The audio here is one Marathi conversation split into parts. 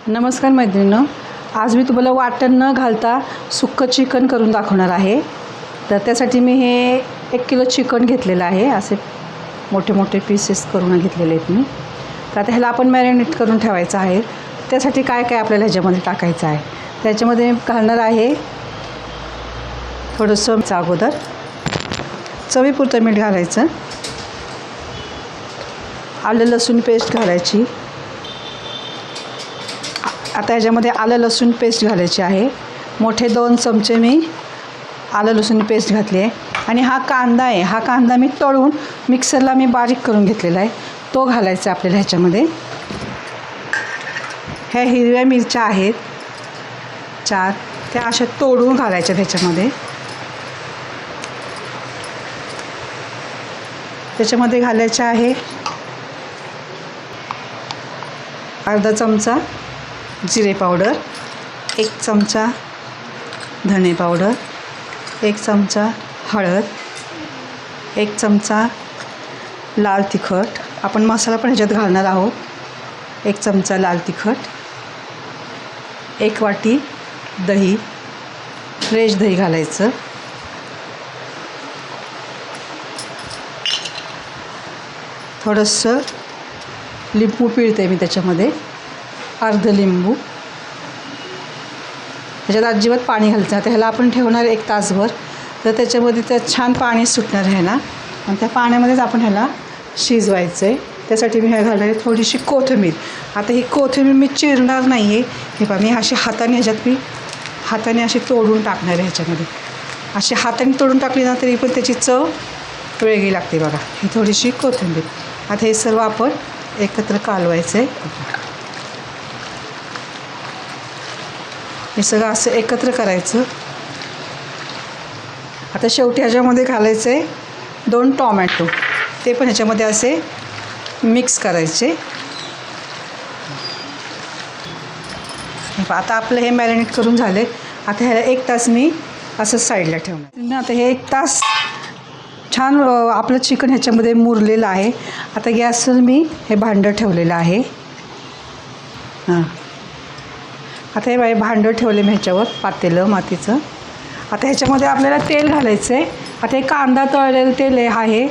नमस्कार मैत्रिणींनो, आज मी तुम्हाला वाटण न घालता सुक्कं चिकन करून दाखवणार आहे। तर त्यासाठी मी हे 1 किलो चिकन घेतलेलं आहे। असे मोठे मोठे पीसेस करून घेतलेले आहेत मी। तर आता ह्याला आपण मॅरिनेट करून ठेवायचं आहे। त्यासाठी काय काय आपल्याला ह्याच्यामध्ये टाकायचं आहे, त्याच्यामध्ये घालणार आहे थोडंसं अगोदर चवीपुरतं मीठ घालायचं, आलं लसूण पेस्ट घालायची। आता ह्याच्यामध्ये आलं लसूण पेस्ट घालायची आहे। मोठे 2 चमचे मी आलं लसूण पेस्ट घातली आहे। आणि हा कांदा आहे, हा कांदा मी तळून मिक्सरला मी बारीक करून घेतलेला आहे, तो घालायचा आपल्याला ह्याच्यामध्ये। ह्या हिरव्या मिरच्या आहेत 4, त्या अशा तोडून घालायच्या त्याच्यामध्ये। त्याच्यामध्ये घालायचं आहे अर्धा चमचा जिरे पावडर, 1 चमचा धणे पावडर, 1 चमचा हळद, 1 चमचा लाल तिखट, आपण मसाला पण ह्याच्यात घालणार आहोत, 1 चमचा लाल तिखट, 1 वाटी दही, फ्रेश दही घालायचं, थोडंसं लिंबू पिळते मी त्याच्यामध्ये, अर्ध लिंबू। ह्याच्यात अजिबात पाणी घालायचं आता ह्याला आपण ठेवणार 1 तासभर। तर त्याच्यामध्ये त्यात छान पाणी सुटणार आहे ना, आणि त्या पाण्यामध्येच आपण ह्याला शिजवायचं आहे। त्यासाठी मी ह्या घालणार आहे थोडीशी कोथिंबीर। आता ही कोथिंबीर मी चिरणार नाही आहे, हे पहा मी अशी हाताने अशी तोडून टाकणार आहे ह्याच्यामध्ये। अशी हाताने तोडून टाकली ना तरी पण त्याची चव वेगळी लागते बघा। ही थोडीशी कोथिंबीर। आता हे सर्व आपण एकत्र कालवायचं आहे। हे सगळं असं एकत्र करायचं। आता शेवटी ह्याच्यामध्ये घालायचं आहे 2 टोमॅटो, ते पण ह्याच्यामध्ये असे मिक्स करायचे। आता आपलं हे मॅरिनेट करून झाले। आता ह्याला 1 तास मी असं साईडला ठेवणार। आता हे 1 तास छान आपलं चिकन ह्याच्यामध्ये मुरलेलं आहे। आता गॅसवर मी हे भांडं ठेवलेलं आहे। आता हे भांडं ठेवले मी ह्याच्यावर, पातेलं मातीचं। आता ह्याच्यामध्ये आपल्याला तेल घालायचं आहे। आता हे कांदा तळलेलं तेल आहे,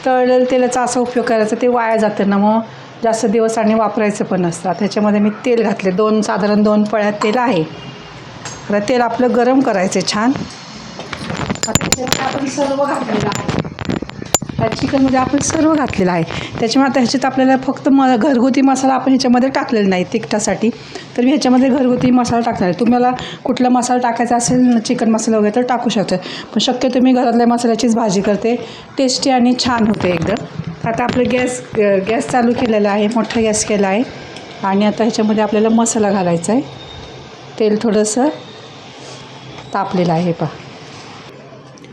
तळलेलं तेलाचा असा उपयोग करायचा, ते वाया जातं ना, मग जास्त दिवस आणि वापरायचं पण नसतं। आता ह्याच्यामध्ये मी तेल घातले, साधारण 2 पळ्या तेल आहे। आता तेल आपलं गरम करायचं आहे छान। आता ह्याच्यामध्ये आपण सर्व घातलेलं आहे, ह्या चिकनमध्ये आपण सर्व घातलेलं आहे। त्याच्यामुळे आता ह्याच्यात आपल्याला फक्त घरगुती मसाला आपण ह्याच्यामध्ये टाकलेला नाही तिखटासाठी, तर मी ह्याच्यामध्ये घरगुती मसाला टाकणार आहे। तुम्हाला कुठला मसाला टाकायचा असेल, चिकन मसाला वगैरे, तर टाकू शकता, पण शक्यतो मी घरातल्या मसाल्याचीच भाजी करते, टेस्टी आणि छान होते एकदम। आता आपलं गॅस चालू केलेला आहे, मोठा गॅस केला आहे। आणि आता ह्याच्यामध्ये आपल्याला मसाला घालायचा आहे। तेल थोडंसं तापलेलं आहे पहा,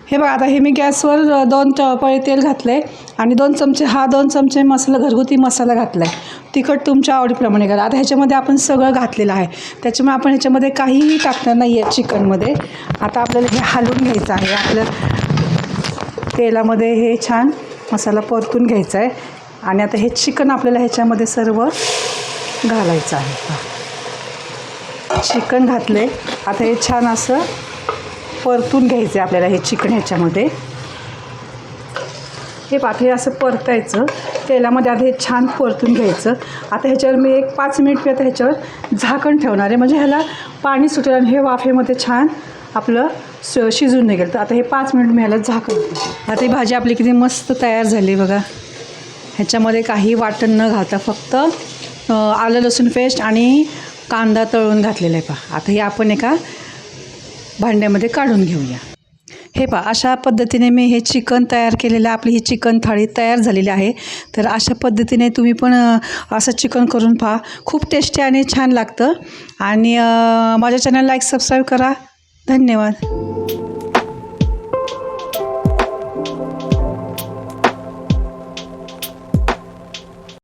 हे बघा। आता हे मी गॅसवर 2 पळी तेल घातलं आहे आणि 2 चमचे मसाला, घरगुती मसाला घातला आहे। तिखट तुमच्या आवडीप्रमाणे घाला। आता ह्याच्यामध्ये आपण सगळं घातलेलं आहे, त्याच्यामुळे आपण ह्याच्यामध्ये काहीही टाकणार नाही आहे चिकनमध्ये। आता आपल्याला हे हलवून घ्यायचं आहे, आपल्या तेलामध्ये हे छान मसाला परतून घ्यायचा आहे। आणि आता हे चिकन आपल्याला ह्याच्यामध्ये सर्व घालायचं आहे। चिकन घातले, आता हे छान असं परतून घ्यायचं आहे आपल्याला हे चिकन ह्याच्यामध्ये। हे पाठी असं परतायचं तेलामध्ये, आता हे छान परतून घ्यायचं। आता ह्याच्यावर मी 5 मिनिट आता ह्याच्यावर झाकण ठेवणार आहे, म्हणजे ह्याला पाणी सुटेल आणि हे वाफेमध्ये छान आपलं शिजून निघेल। तर आता हे 5 मिनिट मी ह्याला झाकण ठेवते। आता ही भाजी आपली किती मस्त तयार झाली बघा। ह्याच्यामध्ये काही वाटण न घालता फक्त आलं लसूण पेस्ट आणि कांदा तळून घातलेला आहे पहा। आता हे आपण एका भांड्यामध्ये काढून घेऊया। हे पहा, अशा पद्धतीने मी हे चिकन तयार केलेलं, आपली ही चिकन थाळी तयार झालेली आहे। तर अशा पद्धतीने तुम्ही पण असं चिकन करून पहा, खूप टेस्टी आणि छान लागतं। आणि माझ्या चॅनल लाईक सबस्क्राईब करा। धन्यवाद।